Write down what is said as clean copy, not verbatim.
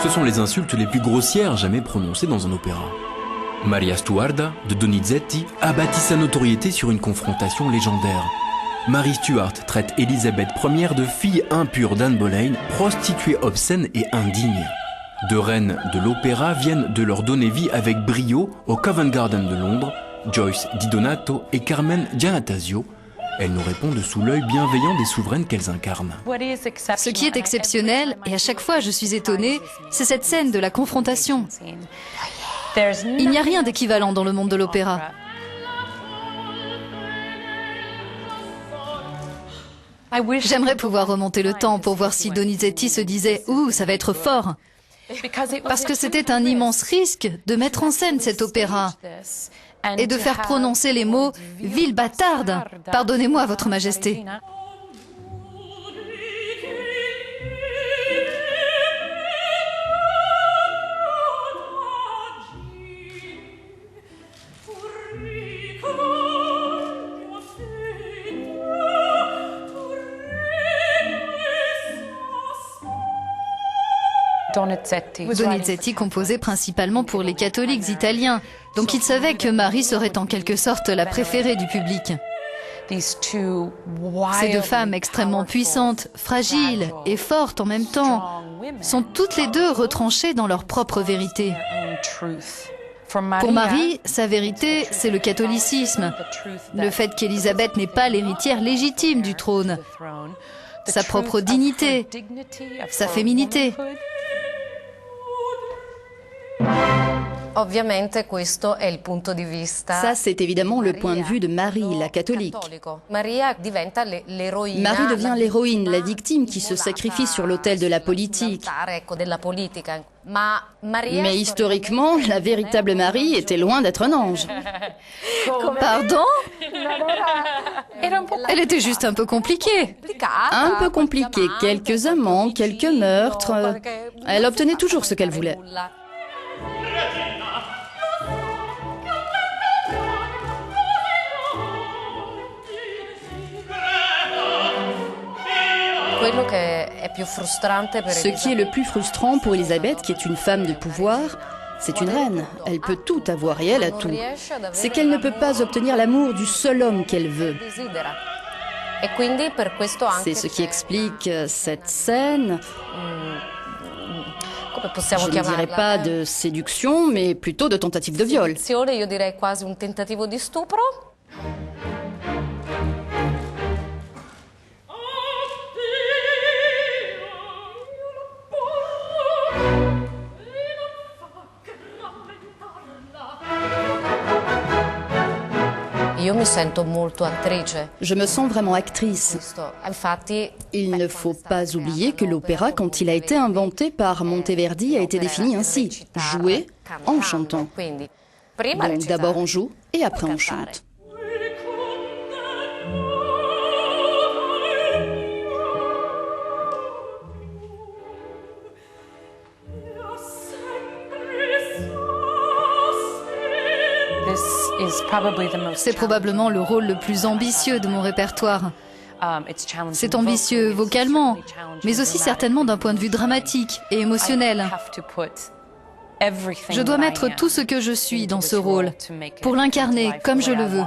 Ce sont les insultes les plus grossières jamais prononcées dans un opéra. Maria Stuarda, de Donizetti, a bâti sa notoriété sur une confrontation légendaire. Mary Stuart traite Élisabeth Ier de fille impure d'Anne Boleyn, prostituée obscène et indigne. Deux reines de l'opéra viennent de leur donner vie avec brio au Covent Garden de Londres, Joyce Di Donato et Carmen Giannattasio. Elles nous répondent sous l'œil bienveillant des souveraines qu'elles incarnent. Ce qui est exceptionnel, et à chaque fois je suis étonnée, c'est cette scène de la confrontation. Il n'y a rien d'équivalent dans le monde de l'opéra. J'aimerais pouvoir remonter le temps pour voir si Donizetti se disait « Ouh, ça va être fort !» Parce que c'était un immense risque de mettre en scène cet opéra et de faire prononcer les mots « ville bâtarde ». Pardonnez-moi, Votre Majesté. Donizetti composait principalement pour les catholiques italiens, donc il savait que Marie serait en quelque sorte la préférée du public. Ces deux femmes extrêmement puissantes, fragiles et fortes en même temps, sont toutes les deux retranchées dans leur propre vérité. Pour Marie, sa vérité, c'est le catholicisme, le fait qu'Élisabeth n'est pas l'héritière légitime du trône, sa propre dignité, sa féminité. Ça, c'est évidemment le point de vue de Marie, la catholique. Marie devient l'héroïne, la victime qui se sacrifie sur l'autel de la politique. Mais historiquement, la véritable Marie était loin d'être un ange. Pardon? Elle était juste un peu compliquée. Un peu compliquée, quelques amants, quelques meurtres. Elle obtenait toujours ce qu'elle voulait. Ce qui est le plus frustrant pour Élisabeth, qui est une femme de pouvoir, c'est une reine. Elle peut tout avoir et elle a tout. C'est qu'elle ne peut pas obtenir l'amour du seul homme qu'elle veut. C'est ce qui explique cette scène. Je ne dirais pas de séduction, mais plutôt de tentative de viol. Je me sens vraiment actrice. Il ne faut pas oublier que l'opéra, quand il a été inventé par Monteverdi, a été défini ainsi: jouer en chantant. Donc d'abord on joue et après on chante. C'est probablement le rôle le plus ambitieux de mon répertoire. C'est ambitieux vocalement, mais aussi certainement d'un point de vue dramatique et émotionnel. Je dois mettre tout ce que je suis dans ce rôle, pour l'incarner comme je le veux.